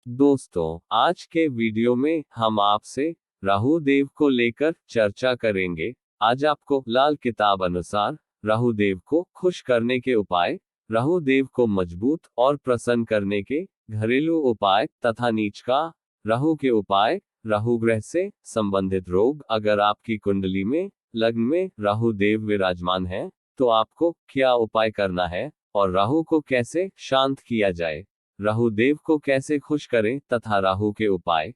दोस्तों, आज के वीडियो में हम आपसे राहु देव को लेकर चर्चा करेंगे। आज आपको लाल किताब अनुसार राहु देव को खुश करने के उपाय, राहु देव को मजबूत और प्रसन्न करने के घरेलू उपाय तथा नीच का राहु के उपाय, राहु ग्रह से संबंधित रोग। अगर आपकी कुंडली में लग्न में राहु देव विराजमान है तो आपको क्या उपाय करना है और राहु को कैसे शांत किया जाए, राहु देव को कैसे खुश करें तथा राहु के उपाय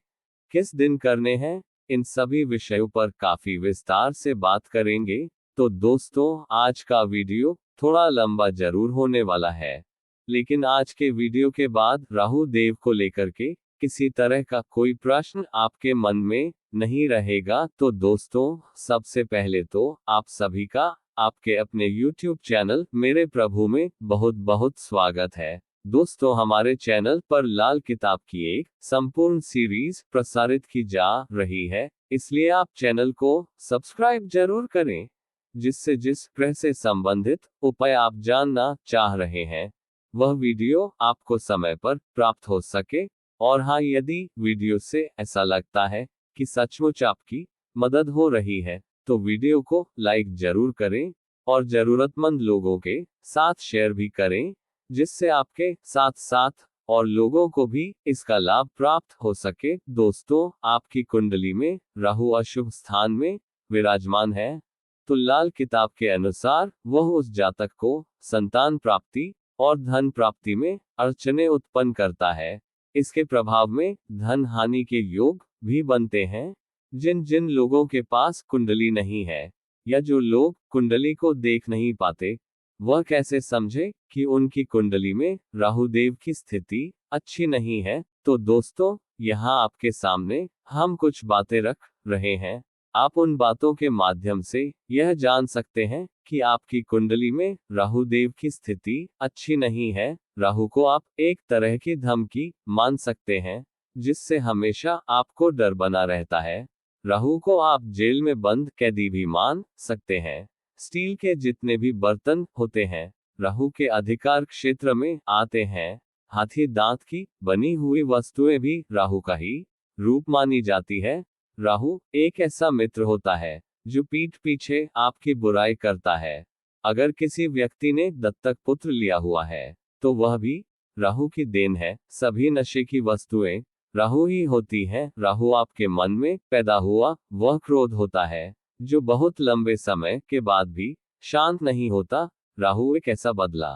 किस दिन करने हैं, इन सभी विषयों पर काफी विस्तार से बात करेंगे। तो दोस्तों, आज का वीडियो थोड़ा लंबा जरूर होने वाला है, लेकिन आज के वीडियो के बाद राहु देव को लेकर के किसी तरह का कोई प्रश्न आपके मन में नहीं रहेगा। तो दोस्तों, सबसे पहले तो आप सभी का आपके अपने YouTube चैनल मेरे प्रभु में बहुत बहुत स्वागत है। दोस्तों, हमारे चैनल पर लाल किताब की एक संपूर्ण सीरीज प्रसारित की जा रही है, इसलिए आप चैनल को सब्सक्राइब जरूर करें, जिससे जिस ग्रह से संबंधित उपाय आप जानना चाह रहे हैं वह वीडियो आपको समय पर प्राप्त हो सके। और हाँ, यदि वीडियो से ऐसा लगता है कि सचमुच आपकी मदद हो रही है तो वीडियो को लाइक जरूर करें और जरूरतमंद लोगों के साथ शेयर भी करें, जिससे आपके साथ साथ और लोगों को भी इसका लाभ प्राप्त हो सके। दोस्तों, आपकी कुंडली में राहु अशुभ स्थान में विराजमान है तो लाल किताब के अनुसार वह उस जातक को संतान प्राप्ति और धन प्राप्ति में अड़चनें उत्पन्न करता है। इसके प्रभाव में धन हानि के योग भी बनते हैं। जिन जिन लोगों के पास कुंडली नहीं है या जो लोग कुंडली को देख नहीं पाते, वह कैसे समझे कि उनकी कुंडली में राहु देव की स्थिति अच्छी नहीं है। तो दोस्तों, यहाँ आपके सामने हम कुछ बातें रख रहे हैं। आप उन बातों के माध्यम से यह जान सकते हैं कि आपकी कुंडली में राहु देव की स्थिति अच्छी नहीं है। राहु को आप एक तरह की धमकी मान सकते हैं, जिससे हमेशा आपको डर बना रहता है। राहु को आप जेल में बंद कैदी भी मान सकते हैं। स्टील के जितने भी बर्तन होते हैं राहु के अधिकार क्षेत्र में आते हैं। हाथी दांत की बनी हुई वस्तुएं भी राहु का ही रूप मानी जाती है। राहु एक ऐसा मित्र होता है जो पीठ पीछे आपकी बुराई करता है। अगर किसी व्यक्ति ने दत्तक पुत्र लिया हुआ है तो वह भी राहु की देन है। सभी नशे की वस्तुएं राहु ही होती हैं। राहु आपके मन में पैदा हुआ वह क्रोध होता है जो बहुत लंबे समय के बाद भी शांत नहीं होता। राहु एक ऐसा बदला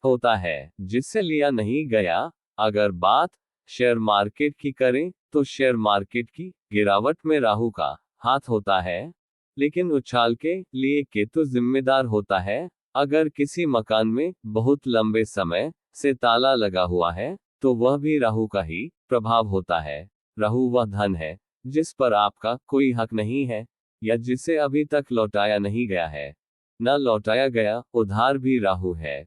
होता है जिससे लिया नहीं गया। अगर बात शेयर मार्केट की करें तो शेयर मार्केट की गिरावट में राहु का हाथ होता है, लेकिन उछाल के लिए केतु जिम्मेदार होता है। अगर किसी मकान में बहुत लंबे समय से ताला लगा हुआ है तो वह भी राहु का ही प्रभाव होता है। राहु वह धन है जिस पर आपका कोई हक नहीं है या जिसे अभी तक लौटाया नहीं गया है। न लौटाया गया उधार भी राहु है।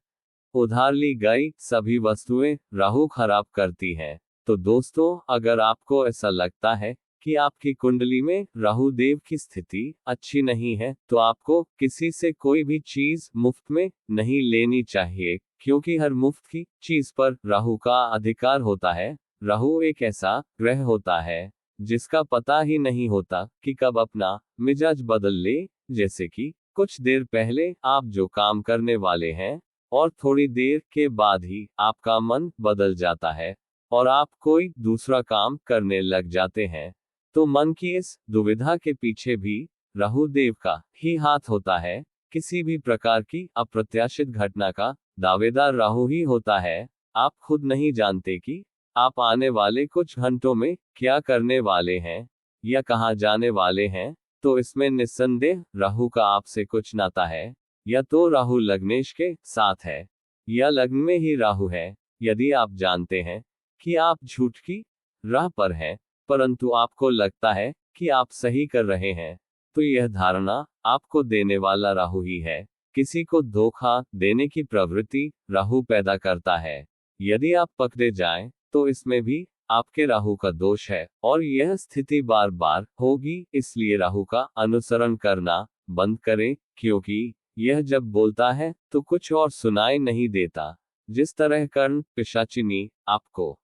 उधार ली गई सभी वस्तुएं राहु खराब करती हैं। तो दोस्तों, अगर आपको ऐसा लगता है कि आपकी कुंडली में राहु देव की स्थिति अच्छी नहीं है तो आपको किसी से कोई भी चीज मुफ्त में नहीं लेनी चाहिए, क्योंकि हर मुफ्त की चीज पर राहु का अधिकार होता है। राहु एक ऐसा ग्रह होता है जिसका पता ही नहीं होता कि कब अपना मिजाज बदल ले। जैसे कि कुछ देर पहले आप जो काम करने वाले हैं और थोड़ी देर के बाद ही आपका मन बदल जाता है और आप कोई दूसरा काम करने लग जाते हैं। तो मन की इस दुविधा के पीछे भी राहु देव का ही हाथ होता है। किसी भी प्रकार की अप्रत्याशित घटना का दावेदार राहु ही होता है। आप खुद नहीं जानते कि आप आने वाले कुछ घंटों में क्या करने वाले हैं या कहां जाने वाले हैं। तो इसमें निस्संदेह राहु का आपसे कुछ नाता है। या तो राहु लग्नेश के साथ है या लग्न में ही राहु है। यदि आप जानते हैं कि आप झूठ की राह पर हैं, परंतु आपको लगता है कि आप सही कर रहे हैं, तो यह धारणा आपको देने वाला राहु ही है। किसी को धोखा देने की प्रवृत्ति राहु पैदा करता है। यदि आप पकड़े जाएं, तो इसमें भी आपके राहु का दोष है और यह स्थिति बार बार होगी। इसलिए राहु का अनुसरण करना बंद करें, क्योंकि यह जब बोलता है तो कुछ और सुनाई नहीं देता। जिस तरह कर्ण पिशाचिनी आपको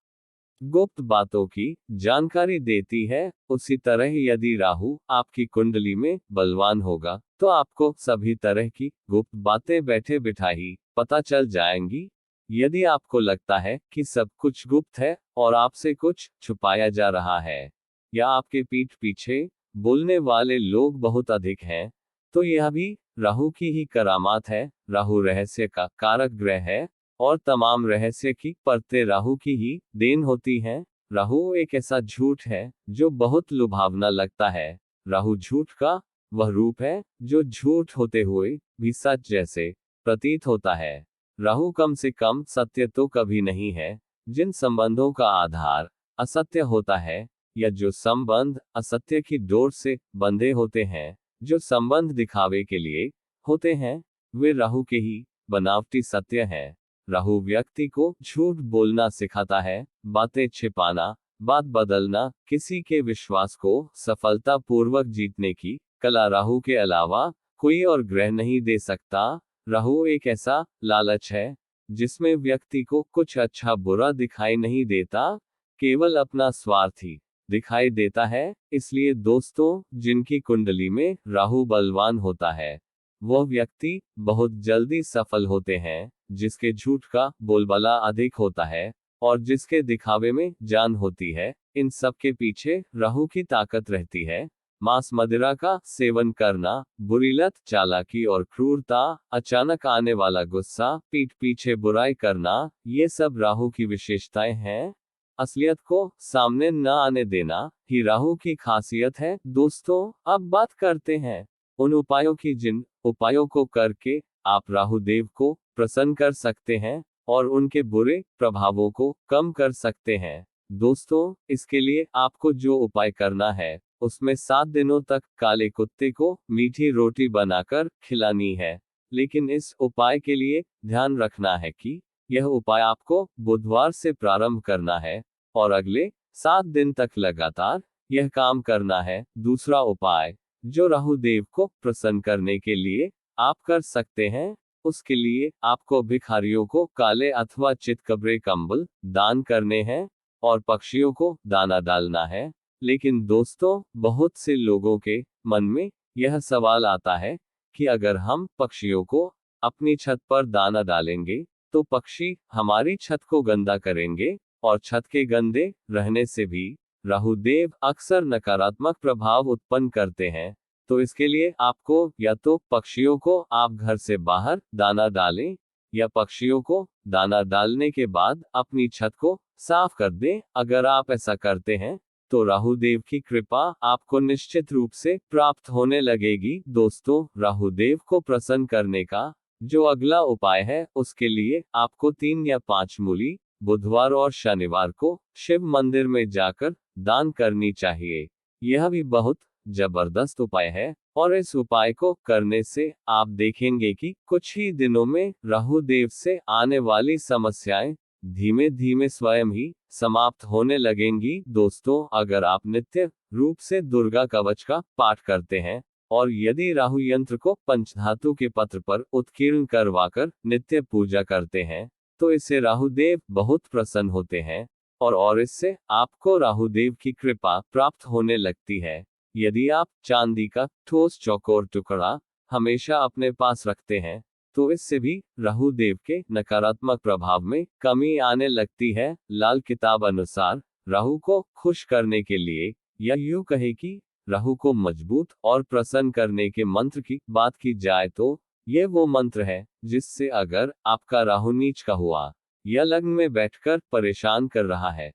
गुप्त बातों की जानकारी देती है। उसी तरह यदि राहु आपकी कुंडली में बलवान होगा तो आपको सभी तरह की गुप्त बातें बैठे बिठाई पता चल जाएंगी। यदि आपको लगता है कि सब कुछ गुप्त है और आपसे कुछ छुपाया जा रहा है, या आपके पीठ पीछे बोलने वाले लोग बहुत अधिक हैं, तो यह भी राहु की ही करामात है। राहु रहस्य का कारक ग्रह है और तमाम रहस्य की परतें राहु की ही देन होती हैं। राहु एक ऐसा झूठ है जो बहुत लुभावना लगता है। राहु झूठ का वह रूप है जो झूठ होते हुए भी सच जैसे प्रतीत होता है। राहु कम से कम सत्य तो कभी नहीं है। जिन संबंधों का आधार असत्य होता है, या जो संबंध असत्य की डोर से बंधे होते हैं, जो संबंध दिखावे के लिए होते हैं, वे राहु के ही बनावटी सत्य हैं। राहु व्यक्ति को झूठ बोलना सिखाता है, बातें छिपाना, बात बदलना, किसी के विश्वास को सफलतापूर्वक जीतने की कला राहु के अलावा कोई और ग्रह नहीं दे सकता। राहु एक ऐसा लालच है जिसमें व्यक्ति को कुछ अच्छा बुरा दिखाई नहीं देता, केवल अपना स्वार्थ ही दिखाई देता है। इसलिए दोस्तों, जिनकी कुंडली में राहु बलवान होता है, वह व्यक्ति बहुत जल्दी सफल होते हैं। जिसके झूठ का बोलबाला अधिक होता है और जिसके दिखावे में जान होती है, इन सब के पीछे राहु की ताकत रहती है। मांस मदिरा का सेवन करना, बुरी लत, चालाकी और क्रूरता, अचानक आने वाला गुस्सा, पीठ पीछे बुराई करना, ये सब राहु की विशेषताएं हैं। असलियत को सामने न आने देना ही राहु की खासियत है। दोस्तों, अब बात करते हैं उन उपायों की जिन उपायों को करके आप राहु देव को प्रसन्न कर सकते हैं और उनके बुरे प्रभावों को कम कर सकते हैं। दोस्तों, इसके लिए आपको जो उपाय करना है, उसमें 7 दिनों तक काले कुत्ते को मीठी रोटी बनाकर खिलानी है। लेकिन इस उपाय के लिए ध्यान रखना है कि यह उपाय आपको बुधवार से प्रारंभ करना है और अगले 7 दिन तक लगातार यह काम करना है। दूसरा उपाय जो राहु देव को प्रसन्न करने के लिए आप कर सकते हैं, उसके लिए आपको भिखारियों को काले अथवा चितकबरे कंबल दान करने हैं और पक्षियों को दाना डालना है। लेकिन दोस्तों, बहुत से लोगों के मन में यह सवाल आता है कि अगर हम पक्षियों को अपनी छत पर दाना डालेंगे तो पक्षी हमारी छत को गंदा करेंगे, और छत के गंदे रहने से भी राहु देव अक्सर नकारात्मक प्रभाव उत्पन्न करते हैं। तो इसके लिए आपको या तो पक्षियों को आप घर से बाहर दाना डालें, या पक्षियों को दाना डालने के बाद अपनी छत को साफ कर दें। अगर आप ऐसा करते हैं तो राहु देव की कृपा आपको निश्चित रूप से प्राप्त होने लगेगी। दोस्तों, राहु देव को प्रसन्न करने का जो अगला उपाय है, उसके लिए आपको 3 या 5 मूली बुधवार और शनिवार को शिव मंदिर में जाकर दान करनी चाहिए। यह भी बहुत जबरदस्त उपाय है और इस उपाय को करने से आप देखेंगे कि कुछ ही दिनों में राहु देव से आने वाली समस्याएं धीमे धीमे स्वयं ही समाप्त होने लगेंगी। दोस्तों, अगर आप नित्य रूप से दुर्गा कवच का पाठ करते हैं और यदि राहु यंत्र को पंचधातु के पत्र पर उत्कीर्ण करवाकर नित्य पूजा करते हैं, तो इससे राहु देव बहुत प्रसन्न होते हैं और इससे आपको राहु देव की कृपा प्राप्त होने लगती है। यदि आप चांदी का ठोस चौकोर टुकड़ा हमेशा अपने पास रखते हैं, तो इससे भी राहु देव के नकारात्मक प्रभाव में कमी आने लगती है। लाल किताब अनुसार राहु को खुश करने के लिए, या यूं कहे कि राहु को मजबूत और प्रसन्न करने के मंत्र की बात की जाए तो ये वो मंत्र है जिससे अगर आपका राहु नीच का हुआ या लग्न में बैठकर परेशान कर रहा है,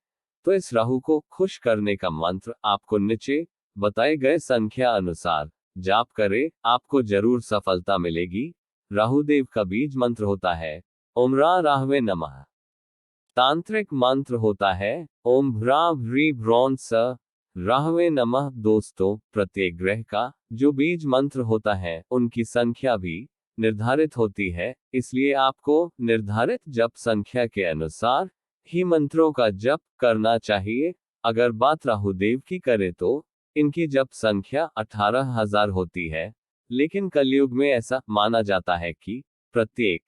तो इस राहु को खुश करने का मंत्र आपको नीचे बताए गए संख्या अनुसार जाप करे, आपको जरूर सफलता मिलेगी। राहुदेव का बीज मंत्र होता है ओम रा राहवे नमः। तांत्रिक मंत्र होता है ओम भ्रा भ्री भ्रौन स राहवे नमः। दोस्तों, प्रत्येक ग्रह का जो बीज मंत्र होता है, उनकी संख्या भी निर्धारित होती है, इसलिए आपको निर्धारित जप संख्या के अनुसार ही मंत्रों का जप करना चाहिए। अगर बात राहुदेव की करें तो इनकी जप संख्या 18,000 होती है, लेकिन कलयुग में ऐसा माना जाता है कि प्रत्येक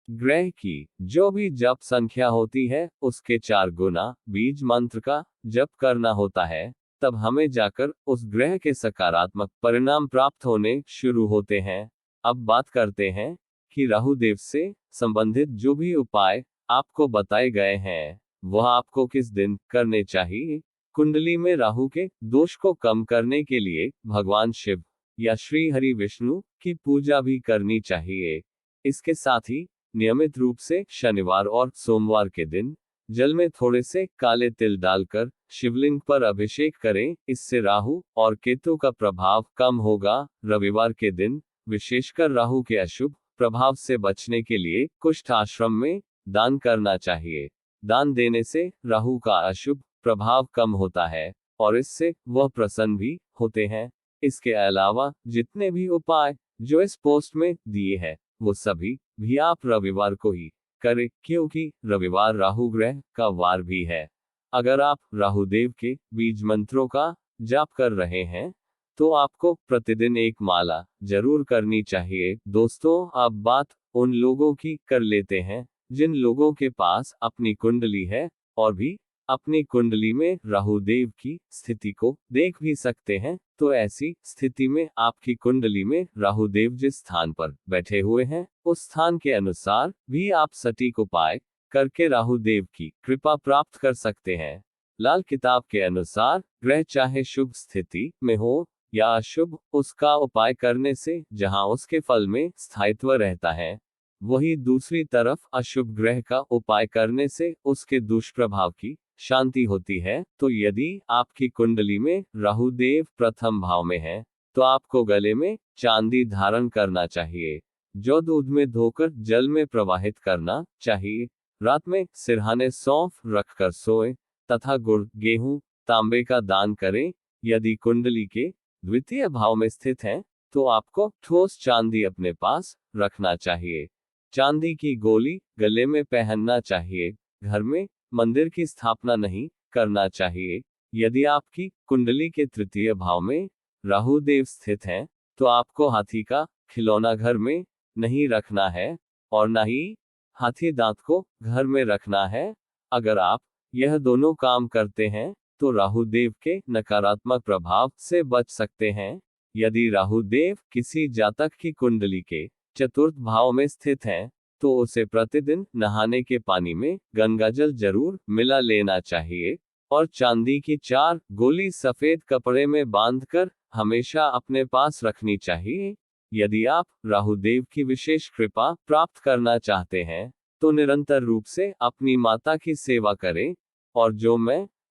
ग्रह की जो भी जप संख्या होती है उसके 4 गुना बीज मंत्र का जप करना होता है, तब हमें जाकर उस ग्रह के सकारात्मक परिणाम प्राप्त होने शुरू होते हैं। अब बात करते हैं कि राहु देव से संबंधित जो भी उपाय आपको बताए गए हैं वह आपको किस दिन करने चाहिए। कुंडली में राहु के दोष को कम करने के लिए भगवान शिव या श्री हरि विष्णु की पूजा भी करनी चाहिए। इसके साथ ही नियमित रूप से शनिवार और सोमवार के दिन जल में थोड़े से काले तिल डालकर शिवलिंग पर अभिषेक करें, इससे राहु और केतु का प्रभाव कम होगा। रविवार के दिन विशेषकर राहु के अशुभ प्रभाव से बचने के लिए कुष्ठ आश्रम में दान करना चाहिए। दान देने से राहु का अशुभ प्रभाव कम होता है और इससे वह प्रसन्न भी होते हैं। इसके अलावा जितने भी उपाय जो इस पोस्ट में दिए हैं वो सभी भी आप रविवार को ही करें, क्योंकि रविवार राहु ग्रह का वार भी है। अगर आप राहु देव के बीज मंत्रों का जाप कर रहे हैं तो आपको प्रतिदिन एक माला जरूर करनी चाहिए। दोस्तों, अब बात उन लोगों की कर लेते हैं जिन लोगों के पास अपनी कुंडली है और भी अपनी कुंडली में राहु देव की स्थिति को देख भी सकते हैं। तो ऐसी स्थिति में आपकी कुंडली में राहु देव जिस स्थान पर बैठे हुए हैं उस स्थान के अनुसार भी आप सटीक उपाय करके राहु देव की कृपा प्राप्त कर सकते हैं। लाल किताब के अनुसार ग्रह चाहे शुभ स्थिति में हो या अशुभ, उसका उपाय करने से जहां उसके फल में स्थायित्व रहता है, वही दूसरी तरफ अशुभ ग्रह का उपाय करने से उसके दुष्प्रभाव की शांति होती है। तो यदि आपकी कुंडली में राहु देव प्रथम भाव में है तो आपको गले में चांदी धारण करना चाहिए, जो दूध में धोकर जल में प्रवाहित करना चाहिए। रात में सिरहाने सौंफ रखकर सोएं तथा गुड़, गेहूं, तांबे का दान करें। यदि कुंडली के द्वितीय भाव में स्थित है तो आपको ठोस चांदी अपने पास रखना चाहिए। चांदी की गोली गले में पहनना चाहिए। घर में मंदिर की स्थापना नहीं करना चाहिए। यदि आपकी कुंडली के तृतीय भाव में राहु देव स्थित हैं तो आपको हाथी का खिलौना घर में नहीं रखना है और न ही हाथी दांत को घर में रखना है। अगर आप यह दोनों काम करते हैं तो राहु देव के नकारात्मक प्रभाव से बच सकते हैं। यदि राहु देव किसी जातक की कुंडली के चतुर्थ भाव में स्थित हैं तो उसे प्रतिदिन नहाने के पानी में गंगाजल जरूर मिला लेना चाहिए और चांदी की 4 गोली सफेद कपड़े में बांधकर हमेशा अपने पास रखनी चाहिए। यदि आप राहु देव की विशेष कृपा प्राप्त करना चाहते हैं तो निरंतर रूप से अपनी माता की सेवा करें और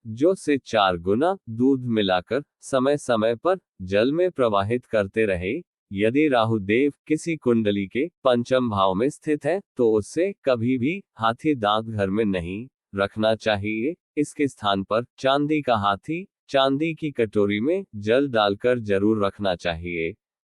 जो से 4 गुना दूध मिलाकर समय समय पर जल में प्रवाहित करते रहे। यदि राहु देव किसी कुंडली के पंचम भाव में स्थित है तो उससे कभी भी हाथी दांत घर में नहीं रखना चाहिए। इसके स्थान पर चांदी का हाथी चांदी की कटोरी में जल डालकर जरूर रखना चाहिए।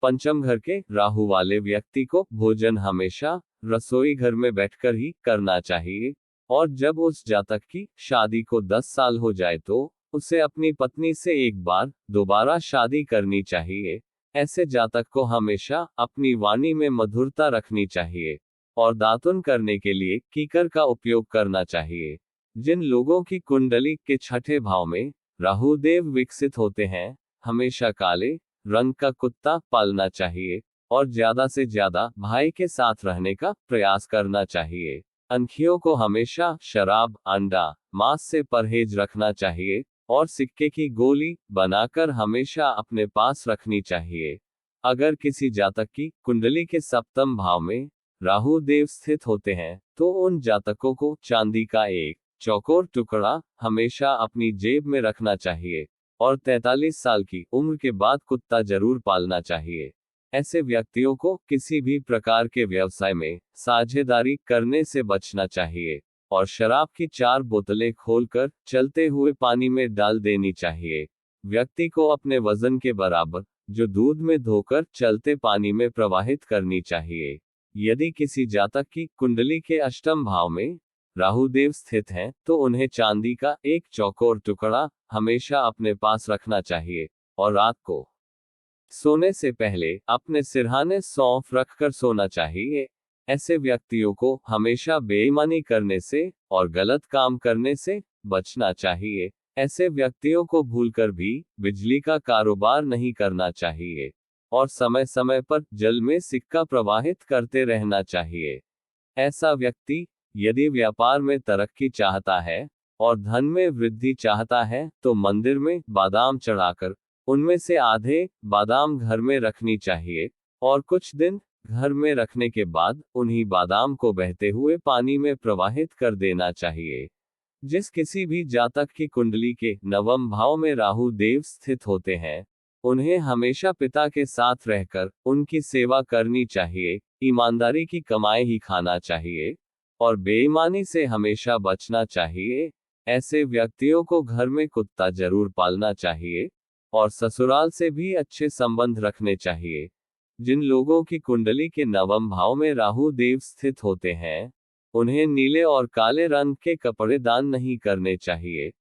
पंचम घर के राहु वाले व्यक्ति को भोजन हमेशा रसोई घर में बैठकर ही करना चाहिए और जब उस जातक की शादी को 10 साल हो जाए तो उसे अपनी पत्नी से एक बार दोबारा शादी करनी चाहिए। ऐसे जातक को हमेशा अपनी वाणी में मधुरता रखनी चाहिए और दातुन करने के लिए कीकर का उपयोग करना चाहिए। जिन लोगों की कुंडली के छठे भाव में राहु देव विकसित होते हैं, हमेशा काले रंग का कुत्ता पालना चाहिए और ज्यादा से ज्यादा भाई के साथ रहने का प्रयास करना चाहिए। अंखियों को हमेशा शराब, अंडा, मांस से परहेज रखना चाहिए और सिक्के की गोली बनाकर हमेशा अपने पास रखनी चाहिए। अगर किसी जातक की कुंडली के सप्तम भाव में राहु देव स्थित होते हैं तो उन जातकों को चांदी का एक चौकोर टुकड़ा हमेशा अपनी जेब में रखना चाहिए और 43 साल की उम्र के बाद कुत्ता जरूर पालना चाहिए। ऐसे व्यक्तियों को किसी भी प्रकार के व्यवसाय में साझेदारी करने से बचना चाहिए और शराब की 4 बोतलें खोलकर चलते हुए पानी में डाल देनी चाहिए। व्यक्ति को अपने वजन के बराबर जो दूध में धोकर चलते पानी में प्रवाहित करनी चाहिए। यदि किसी जातक की कुंडली के अष्टम भाव में राहु देव स्थित हैं तो उन्हें चांदी का एक चौकोर टुकड़ा हमेशा अपने पास रखना चाहिए और रात को सोने से पहले अपने सिरहाने सौंफ रखकर सोना चाहिए। ऐसे व्यक्तियों को हमेशा बेईमानी करने से और गलत काम करने से बचना चाहिए। ऐसे व्यक्तियों को भूलकर भी बिजली का कारोबार नहीं करना चाहिए और समय समय पर जल में सिक्का प्रवाहित करते रहना चाहिए। ऐसा व्यक्ति यदि व्यापार में तरक्की चाहता है और धन में वृद्धि चाहता है तो मंदिर में बादाम चढ़ाकर उनमें से आधे बादाम घर में रखनी चाहिए और कुछ दिन घर में रखने के बाद उन्हीं बादाम को बहते हुए पानी में प्रवाहित कर देना चाहिए। जिस किसी भी जातक की कुंडली के नवम भाव में राहु देव स्थित होते हैं, उन्हें हमेशा पिता के साथ रहकर उनकी सेवा करनी चाहिए, ईमानदारी की कमाई ही खाना चाहिए और बेईमानी से हमेशा बचना चाहिए। ऐसे व्यक्तियों को घर में कुत्ता जरूर पालना चाहिए और ससुराल से भी अच्छे संबंध रखने चाहिए। जिन लोगों की कुंडली के नवम भाव में राहु देव स्थित होते हैं, उन्हें नीले और काले रंग के कपड़े दान नहीं करने चाहिए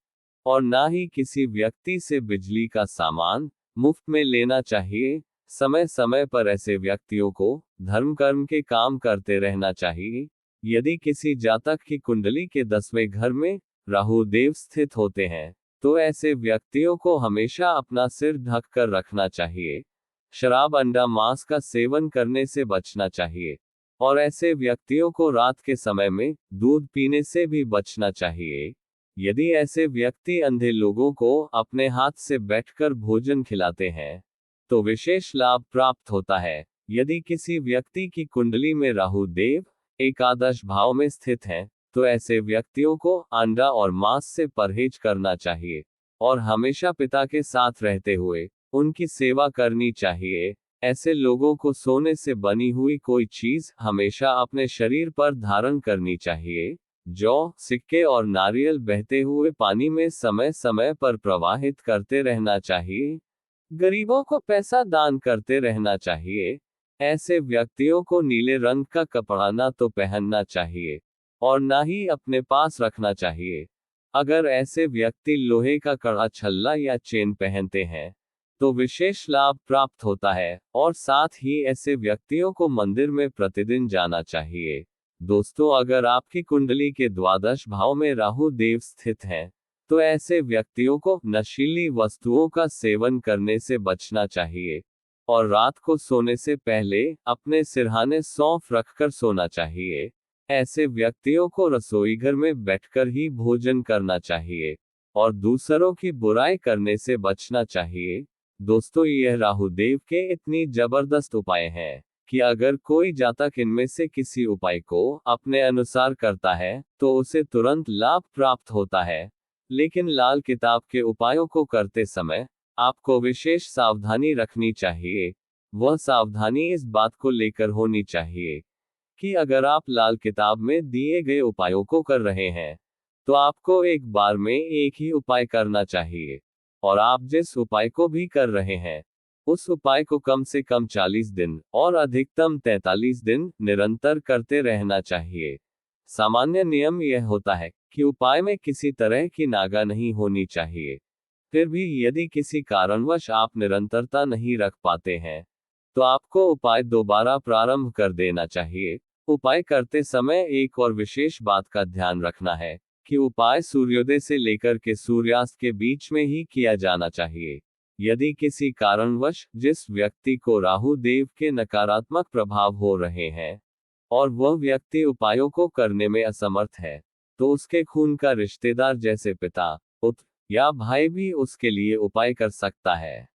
और ना ही किसी व्यक्ति से बिजली का सामान मुफ्त में लेना चाहिए। समय समय पर ऐसे व्यक्तियों को धर्म कर्म के काम करते रहना चाहिए। यदि किसी जातक की कुंडली के 10वें घर में राहु देव स्थित होते हैं, तो ऐसे व्यक्तियों को हमेशा अपना सिर ढक कर रखना चाहिए। शराब अंडा मांस का सेवन करने से बचना चाहिए और ऐसे व्यक्तियों को रात के समय में दूध पीने से भी बचना चाहिए। यदि ऐसे व्यक्ति अंधे लोगों को अपने हाथ से बैठकर भोजन खिलाते हैं तो विशेष लाभ प्राप्त होता है। यदि किसी व्यक्ति की कुंडली में राहु देव एकादश भाव में स्थित हैं, तो ऐसे व्यक्तियों को अंडा और मांस से परहेज करना चाहिए और हमेशा पिता के साथ रहते हुए उनकी सेवा करनी चाहिए। ऐसे लोगों को सोने से बनी हुई कोई चीज हमेशा अपने शरीर पर धारण करनी चाहिए। जौ, सिक्के और नारियल बहते हुए पानी में समय समय पर प्रवाहित करते रहना चाहिए। गरीबों को पैसा दान करते रहना चाहिए। ऐसे व्यक्तियों को नीले रंग का कपड़ा ना तो पहनना चाहिए और ना ही अपने पास रखना चाहिए। अगर ऐसे व्यक्ति लोहे का कड़ा छल्ला या चेन पहनते हैं तो विशेष लाभ प्राप्त होता है और साथ ही ऐसे व्यक्तियों को मंदिर में प्रतिदिन जाना चाहिए। दोस्तों, अगर आपकी कुंडली के द्वादश भाव में राहु देव स्थित हैं, तो ऐसे व्यक्तियों को नशीली वस्तुओं का सेवन करने से बचना चाहिए और रात को सोने से पहले अपने सिरहाने सौंफ रखकर सोना चाहिए। ऐसे व्यक्तियों को रसोई घर में बैठकर ही भोजन करना चाहिए और दूसरों की बुराई करने से बचना चाहिए। दोस्तों, यह राहु देव के इतनी जबरदस्त उपाय हैं कि अगर कोई जातक इनमें से किसी उपाय को अपने अनुसार करता है तो उसे तुरंत लाभ प्राप्त होता है। लेकिन लाल किताब के उपायों को करते समय आपको विशेष सावधानी रखनी चाहिए। वह सावधानी इस बात को लेकर होनी चाहिए कि अगर आप लाल किताब में दिए गए उपायों को कर रहे हैं, तो आपको एक बार में एक ही उपाय करना चाहिए और आप जिस उपाय को भी कर रहे हैं, उस उपाय को कम से कम 40 दिन और अधिकतम 43 दिन निरंतर करते रहना चाहिए। सामान्य नियम यह होता है कि उपाय में किसी तरह की नागा नहीं होनी चाहिए। फिर भी यदि किसी कारणवश आप निरंतरता नहीं रख पाते हैं, तो आपको उपाय दोबारा प्रारंभ कर देना चाहिए। उपाय करते समय एक और विशेष बात का ध्यान रखना है कि उपाय सूर्योदय से लेकर के सूर्यास्त के बीच में ही किया जाना चाहिए। यदि किसी कारणवश जिस व्यक्ति को राहु देव के नकारात्मक प्रभाव हो रहे हैं और वह व्यक्ति उपायों को करने में असमर्थ है, तो उसके खून का रिश्तेदार जैसे पिता, पुत्र या भाई भी उसके लिए उपाय कर सकता है।